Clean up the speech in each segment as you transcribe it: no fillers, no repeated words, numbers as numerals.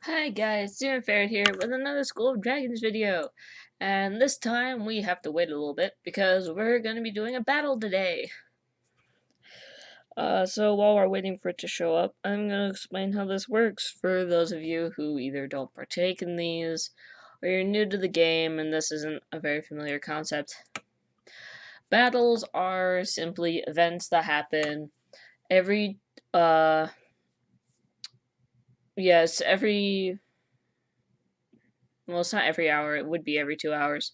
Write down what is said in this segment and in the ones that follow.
Hi guys, Ferret here with another School of Dragons video. And this time we have to wait a little bit because we're going to be doing a battle today. So while we're waiting for it to show up, I'm going to explain how this works for those of you who either don't partake in these or you're new to the game and this isn't a very familiar concept. Battles are simply events that happen every, well, it's not every hour, it would be every 2 hours,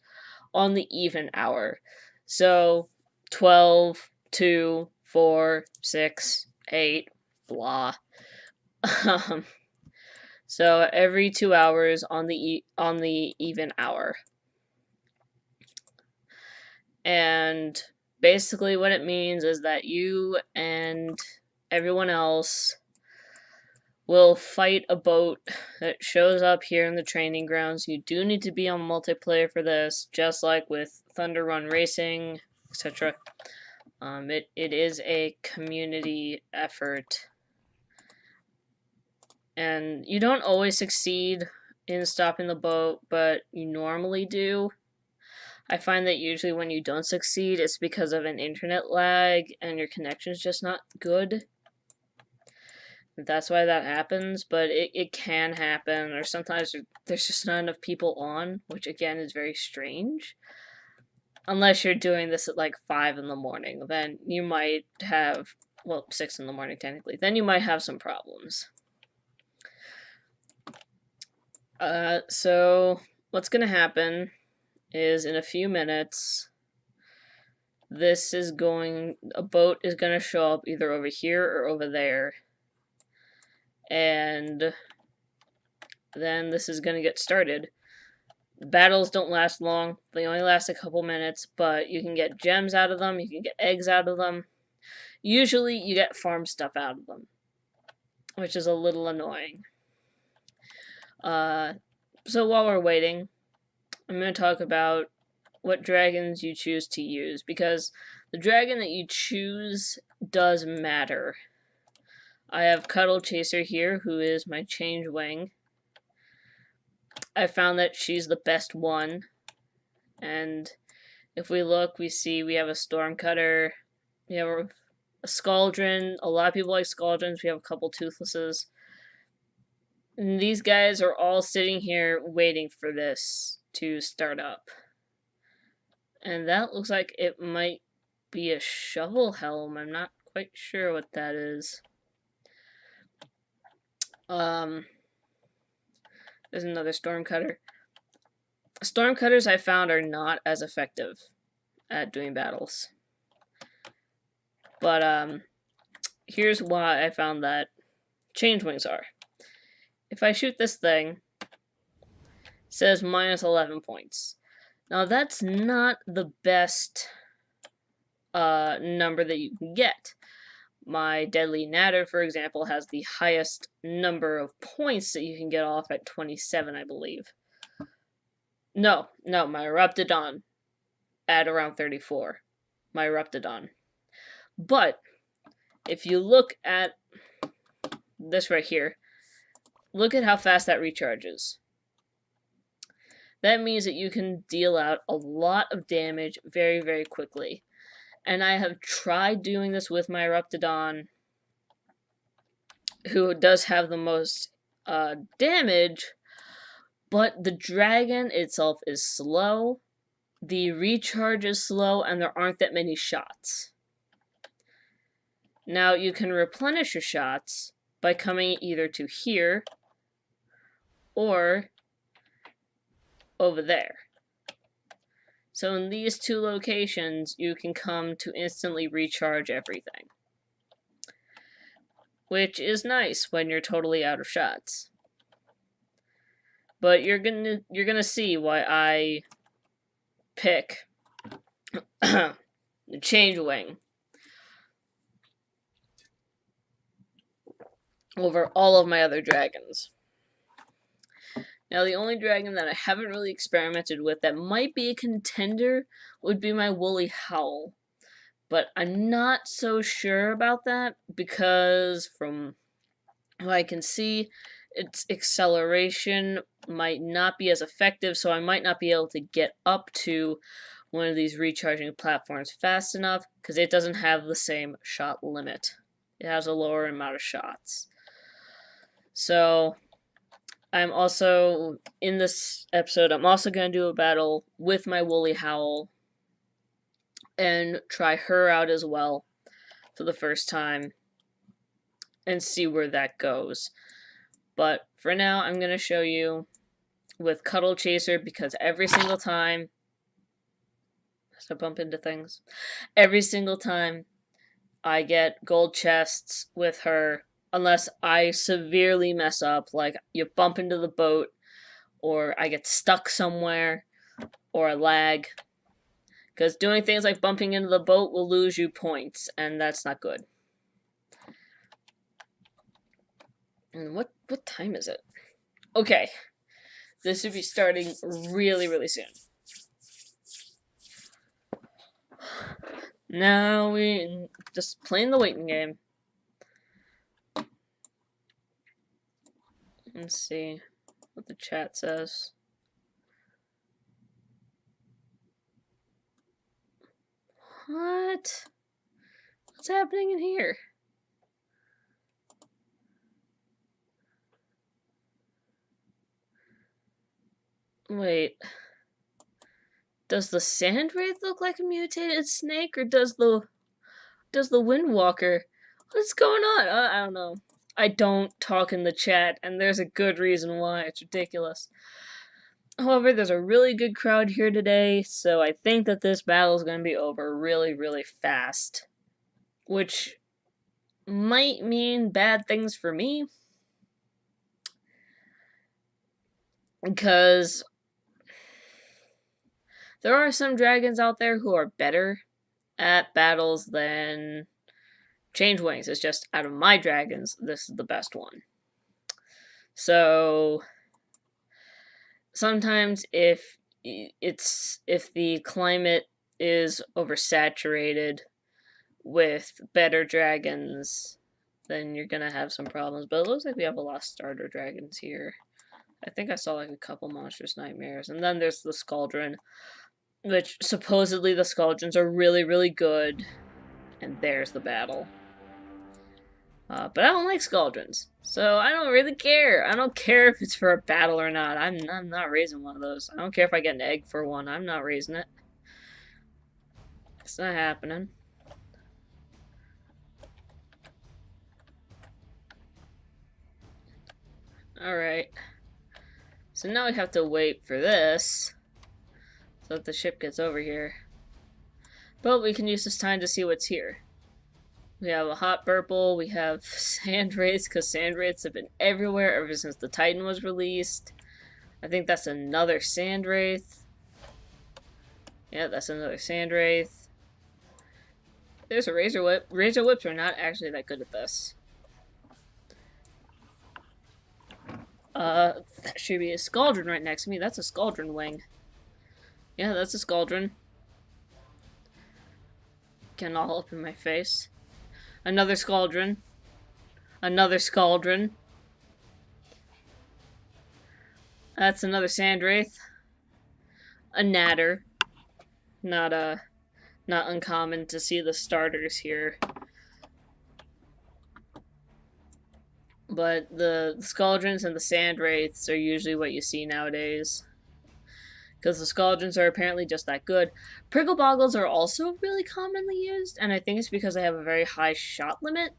on the even hour. So 12, 2, 4, 6, 8, blah. So every 2 hours on the even hour. And basically what it means is that you and everyone else will fight a boat that shows up here in the training grounds. You do need to be on multiplayer for this, just like with Thunder Run Racing, etc. It is a community effort. And you don't always succeed in stopping the boat, but you normally do. I find that usually when you don't succeed, it's because of an internet lag and your connection's just not good. That's why that happens, but it can happen, or sometimes there's just not enough people on, which again is very strange. Unless you're doing this at like 5 in the morning, then you might have, well, 6 in the morning technically, then you might have some problems. So what's gonna happen is in a few minutes, a boat is gonna show up either over here or over there. And then this is going to get started. Battles don't last long. They only last a couple minutes, but you can get gems out of them, you can get eggs out of them. Usually you get farm stuff out of them, which is a little annoying. So while we're waiting, I'm going to talk about what dragons you choose to use, because the dragon that you choose does matter. I have Cuddle Chaser here, who is my change wing. I found that she's the best one. And if we look, we see we have a Stormcutter, we have a Scaldron. A lot of people like Scaldrons. We have a couple Toothlesses. And these guys are all sitting here waiting for this to start up. And that looks like it might be a Shovel Helm. I'm not quite sure what that is. There's another Stormcutter. Stormcutters I found are not as effective at doing battles. But here's why I found that Changewings are. If I shoot this thing, it says minus 11 points. Now that's not the best number that you can get. My Deadly Natter, for example, has the highest number of points that you can get off at 27, I believe. No, my Eruptodon at around 34. My Eruptodon. But if you look at this right here, look at how fast that recharges. That means that you can deal out a lot of damage very, very quickly. And I have tried doing this with my Eruptodon, who does have the most damage, but the dragon itself is slow, the recharge is slow, and there aren't that many shots. Now, you can replenish your shots by coming either to here or over there. So in these two locations, you can come to instantly recharge everything, which is nice when you're totally out of shots. But you're gonna see why I pick the Change Wing over all of my other dragons. Now, the only dragon that I haven't really experimented with that might be a contender would be my Woolly Howl. But I'm not so sure about that because from what I can see, its acceleration might not be as effective, so I might not be able to get up to one of these recharging platforms fast enough because it doesn't have the same shot limit. It has a lower amount of shots. So I'm also, in this episode, I'm also going to do a battle with my Woolly Howl and try her out as well for the first time and see where that goes. But for now, I'm going to show you with Cuddle Chaser because every single time, as I bump into things, every single time I get gold chests with her, unless I severely mess up, like you bump into the boat, or I get stuck somewhere, or a lag. Because doing things like bumping into the boat will lose you points, and that's not good. And what time is it? Okay. This should be starting really, really soon. Now we just playing the waiting game. Let's see what the chat says. What? What's happening in here? Wait. Does the Sand Wraith look like a mutated snake, or does the Windwalker? What's going on? I don't know. I don't talk in the chat, and there's a good reason why. It's ridiculous. However, there's a really good crowd here today, so I think that this battle is going to be over really, really fast. Which might mean bad things for me. Because there are some dragons out there who are better at battles than Change Wings. It's just, out of my dragons, this is the best one. So sometimes if the climate is oversaturated with better dragons, then you're gonna have some problems. But it looks like we have a lot of starter dragons here. I think I saw like a couple Monstrous Nightmares. And then there's the Scaldron, which supposedly the Scaldrons are really, really good. And there's the battle. But I don't like Scaldrons, so I don't really care. I don't care if it's for a battle or not. I'm not raising one of those. I don't care if I get an egg for one. I'm not raising it. It's not happening. Alright. So now we have to wait for this, so that the ship gets over here. But we can use this time to see what's here. We have a Hot Purple, we have Sand Wraiths, because Sand Wraiths have been everywhere ever since the Titan was released. I think that's another Sand Wraith. Yeah, that's another Sand Wraith. There's a Razor Whip. Razor Whips are not actually that good at this. That should be a Scaldron right next to me. That's a Scaldron wing. Yeah, that's a Scaldron. Getting all up in my face. Another Scaldron. Another Scaldron. That's another Sand Wraith. A Natter. Not uncommon to see the starters here. But the Scaldrons and the Sand Wraiths are usually what you see nowadays. Because the Scaldrons are apparently just that good. Prickle Boggles are also really commonly used, and I think it's because they have a very high shot limit.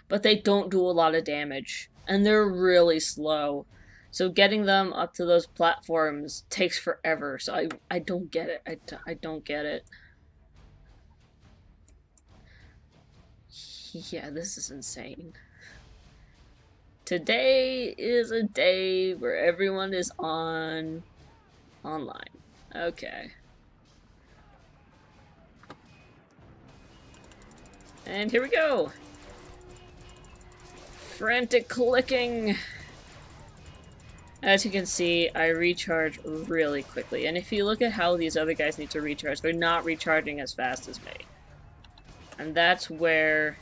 But they don't do a lot of damage, and they're really slow. So getting them up to those platforms takes forever, so I don't get it. I don't get it. Yeah, this is insane. Today is a day where everyone is online. Okay. And here we go. Frantic clicking. As you can see, I recharge really quickly. And if you look at how these other guys need to recharge, they're not recharging as fast as me. And that's where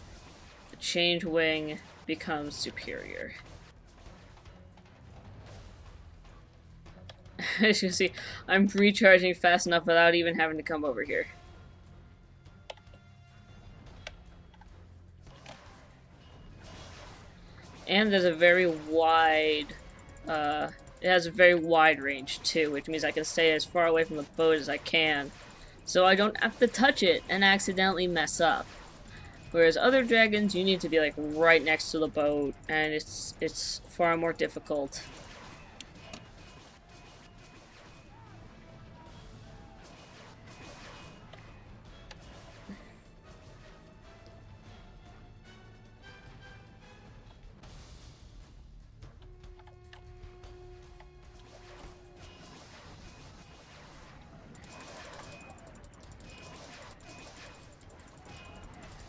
the Change Wing becomes superior. As you can see, I'm recharging fast enough without even having to come over here. And there's a very wide, it has a very wide range too, which means I can stay as far away from the boat as I can, so I don't have to touch it and accidentally mess up. Whereas other dragons, you need to be like right next to the boat, and it's far more difficult.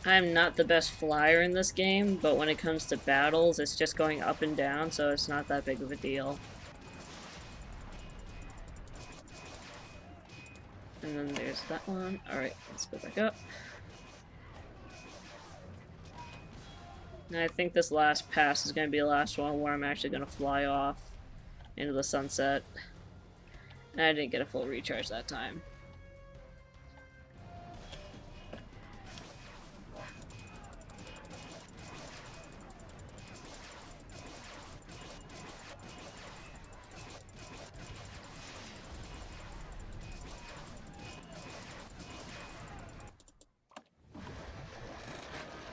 I'm not the best flyer in this game, but when it comes to battles, it's just going up and down, so it's not that big of a deal. And then there's that one. Alright, let's go back up. And I think this last pass is going to be the last one where I'm actually going to fly off into the sunset. And I didn't get a full recharge that time.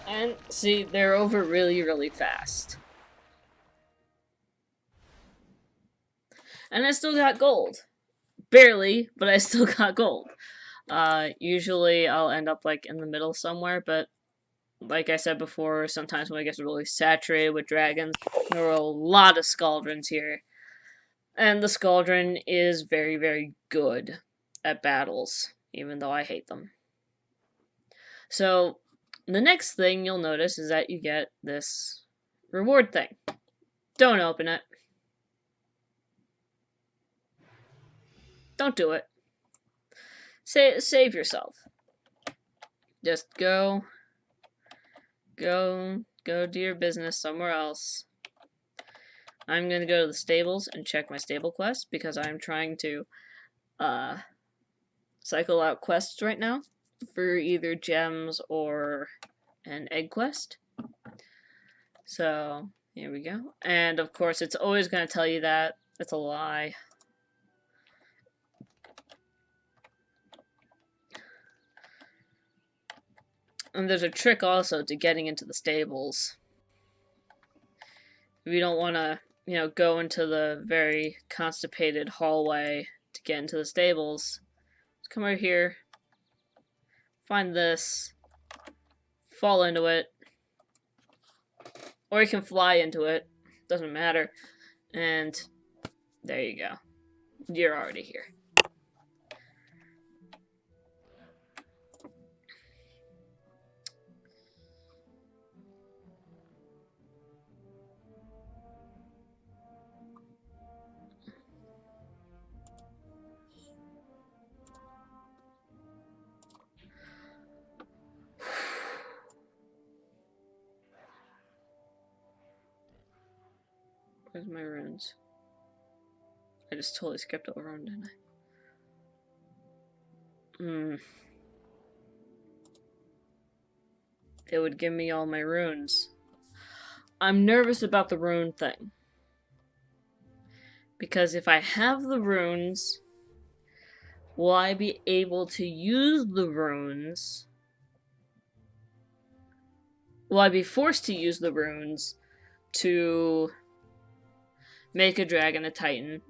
And see, they're over really, really fast. And I still got gold. Barely, but I still got gold. Usually I'll end up like in the middle somewhere, but like I said before, sometimes when it gets really saturated with dragons, there are a lot of Scaldrons here. And the Scaldron is very, very good at battles, even though I hate them. So, the next thing you'll notice is that you get this reward thing. Don't open it. Don't do it. Save yourself. Just go do your business somewhere else. I'm gonna go to the stables and check my stable quest because I'm trying to cycle out quests right now for either gems or an egg quest. So here we go. And of course it's always gonna tell you that. It's a lie. And there's a trick also to getting into the stables. If you don't want to, go into the very constipated hallway to get into the stables, just come over here, find this, fall into it, or you can fly into it, doesn't matter, and there you go. You're already here. Where's my runes? I just totally skipped over one, didn't I? It would give me all my runes. I'm nervous about the rune thing. Because if I have the runes, will I be able to use the runes? Will I be forced to use the runes to make a dragon a titan?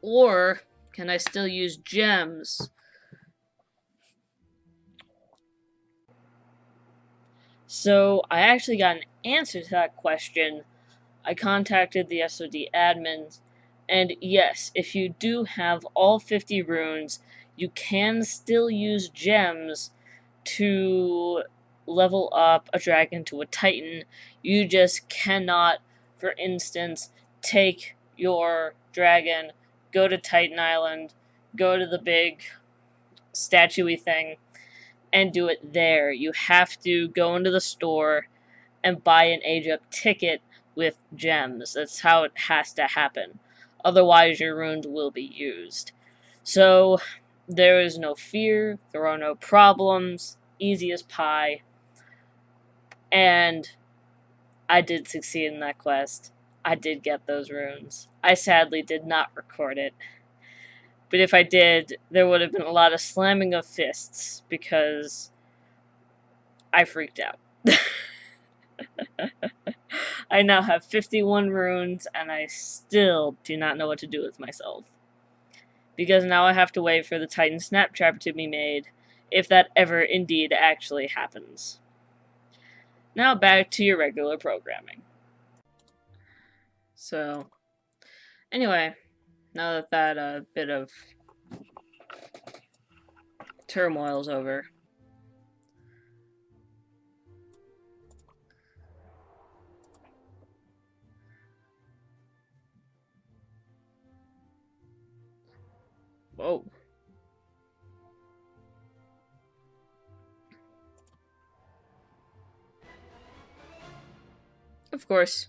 Or can I still use gems? So I actually got an answer to that question. I contacted the SOD admins, and yes, if you do have all 50 runes, you can still use gems to level up a dragon to a titan. You just cannot, for instance, take your dragon, go to Titan Island, go to the big statue-y thing, and do it there. You have to go into the store and buy an age-up ticket with gems. That's how it has to happen. Otherwise, your runes will be used. So, there is no fear, there are no problems, easy as pie, and I did succeed in that quest. I did get those runes. I sadly did not record it. But if I did, there would have been a lot of slamming of fists, because I freaked out. I now have 51 runes, and I still do not know what to do with myself. Because now I have to wait for the Titan Snap Trap to be made, if that ever indeed actually happens. Now back to your regular programming. So, anyway, now that that bit of turmoil's over, whoa. Of course.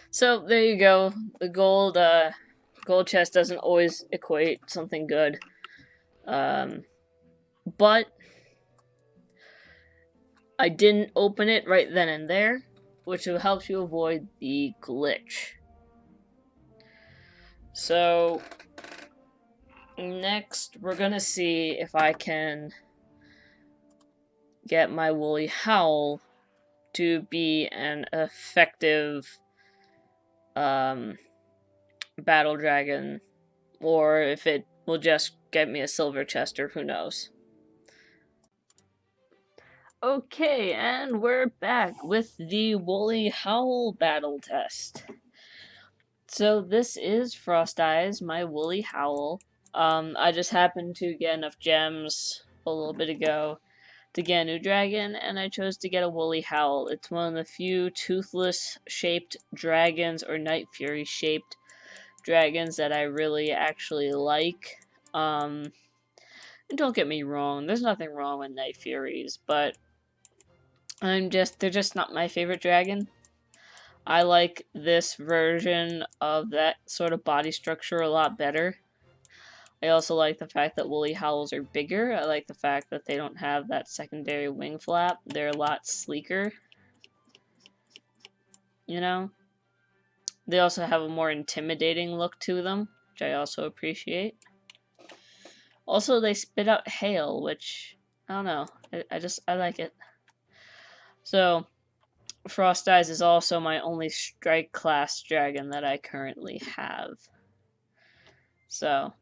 So, there you go. The gold chest doesn't always equate something good. But I didn't open it right then and there, which will help you avoid the glitch. So, next, we're gonna see if I can get my Woolly Howl to be an effective battle dragon, or if it will just get me a silver chest, or who knows. Okay, and we're back with the Woolly Howl battle test. So this is Frost Eyes, my Woolly Howl. I just happened to get enough gems a little bit ago to get a new dragon, and I chose to get a Woolly Howl. It's one of the few toothless shaped dragons, or Night Fury shaped dragons, that I really actually like. And don't get me wrong, there's nothing wrong with Night Furies, but they're just not my favorite dragon. I like this version of that sort of body structure a lot better. I also like the fact that Woolly Howls are bigger. I like the fact that they don't have that secondary wing flap. They're a lot sleeker. You know? They also have a more intimidating look to them, which I also appreciate. Also, they spit out hail, which, I don't know. I like it. So, Frost Eyes is also my only strike class dragon that I currently have. So,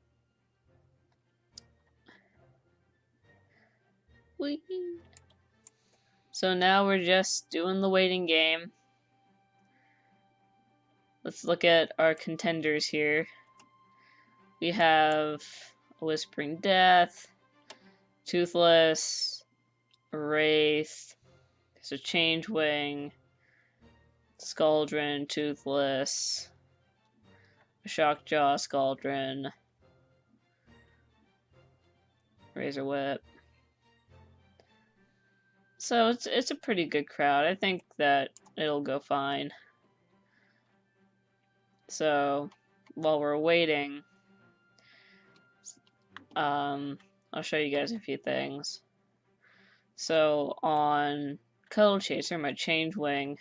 whee! So now we're just doing the waiting game. Let's look at our contenders here. We have a Whispering Death, Toothless, a Wraith, there's a Changewing, Scaldron, Toothless, a Shockjaw, Scaldron, Razor Whip. So it's a pretty good crowd. I think that it'll go fine. So while we're waiting, I'll show you guys a few things. So on Cuddle Chaser, my Changewing,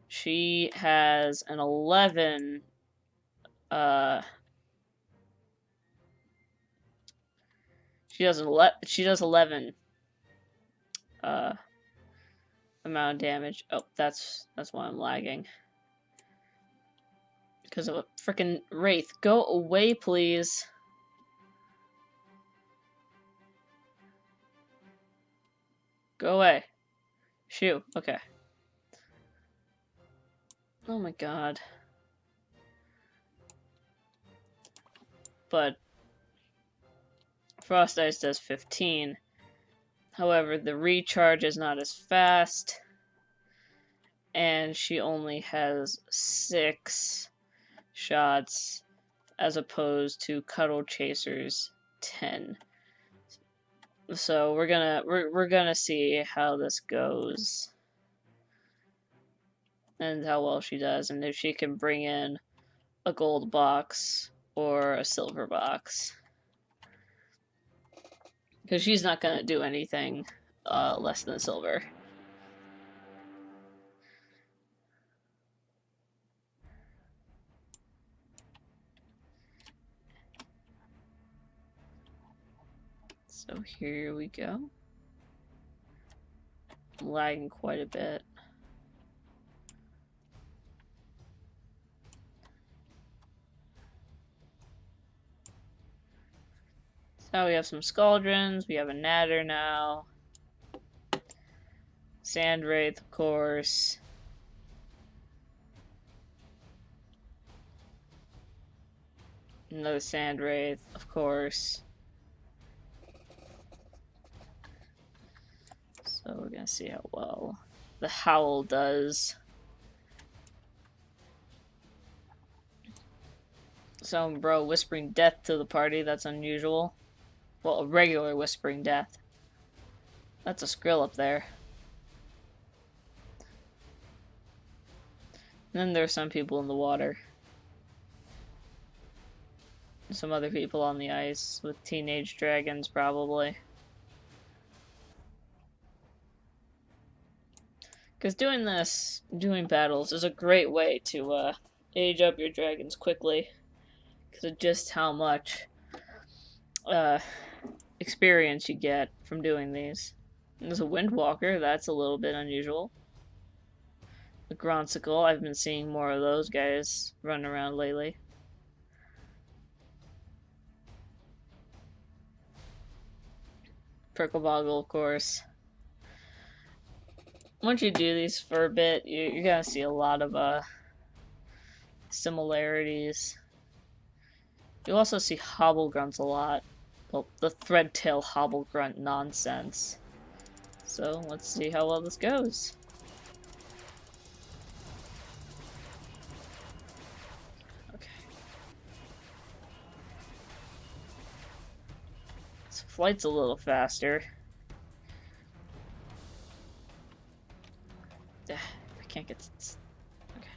she has an 11 she does 11 amount of damage. Oh, that's why I'm lagging. Because of a freaking Wraith. Go away, please. Go away. Shoo. Okay. Oh my god. But Frost Ice does 15. However, the recharge is not as fast. And she only has 6 shots as opposed to Cuddle Chaser's 10. So we're gonna see how this goes. and how well she does, and if she can bring in a gold box or a silver box. Because she's not going to do anything less than silver. So here we go. I'm lagging quite a bit. So we have some Scaldrons, we have a Natter now. Sandwraith, of course. Another Sandwraith, of course. So we're gonna see how well the Howl does. So, bro, Whispering Death to the party, that's unusual. Well, a regular Whispering Death. That's a Skrill up there. And then there's some people in the water. Some other people on the ice with teenage dragons, probably. Because doing battles, is a great way to age up your dragons quickly. Because of just how much experience you get from doing these. And there's a Windwalker, that's a little bit unusual. A Gronsicle, I've been seeing more of those guys running around lately. Perkleboggle, of course. Once you do these for a bit, you're gonna see a lot of similarities. You'll also see Hobblegrunts a lot. Well, the Threadtail Hobblegrunt nonsense. So, let's see how well this goes. Okay. This flight's a little faster. I can't get... Okay.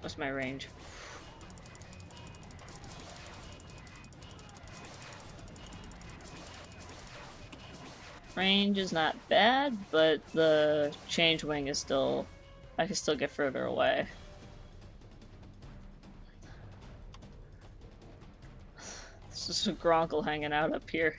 What's my range? Range is not bad, but the change wing is still... I can still get further away. This is a Gronkle hanging out up here.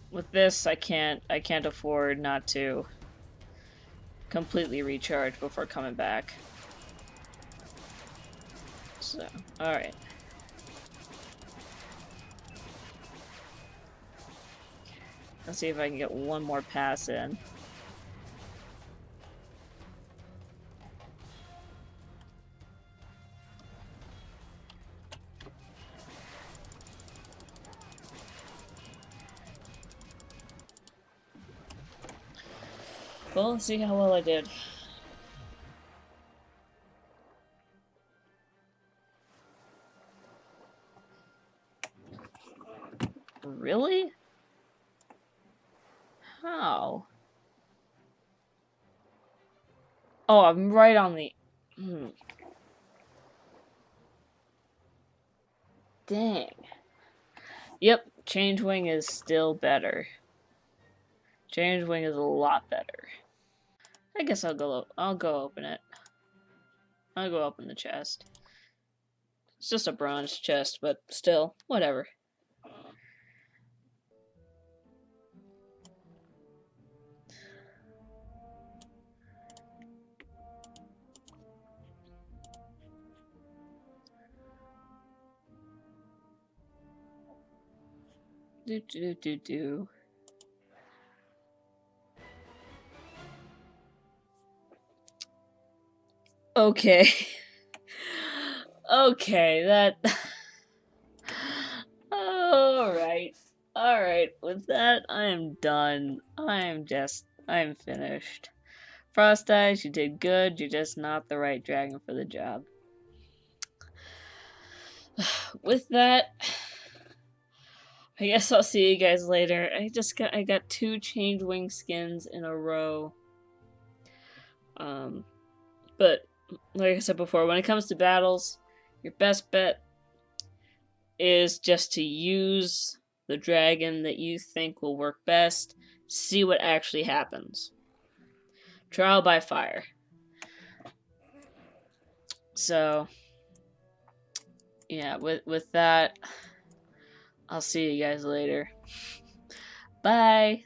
With this, I can't afford not to completely recharge before coming back. So, alright. Let's see if I can get one more pass in. Well, let's see how well I did. Really? How? Oh, I'm right on the... Dang. Yep, Change Wing is still better. Change Wing is a lot better. I guess I'll go open it. I'll go open the chest. It's just a bronze chest, but still, whatever. Do. Okay. Okay, that... Alright. Alright, with that, I am done. I'm finished. Frost Eyes, you did good, you're just not the right dragon for the job. With that, I guess I'll see you guys later. I got 2 Change Wing skins in a row. But like I said before, when it comes to battles, your best bet is just to use the dragon that you think will work best. See what actually happens. Trial by fire. So, yeah, with that, I'll see you guys later. Bye!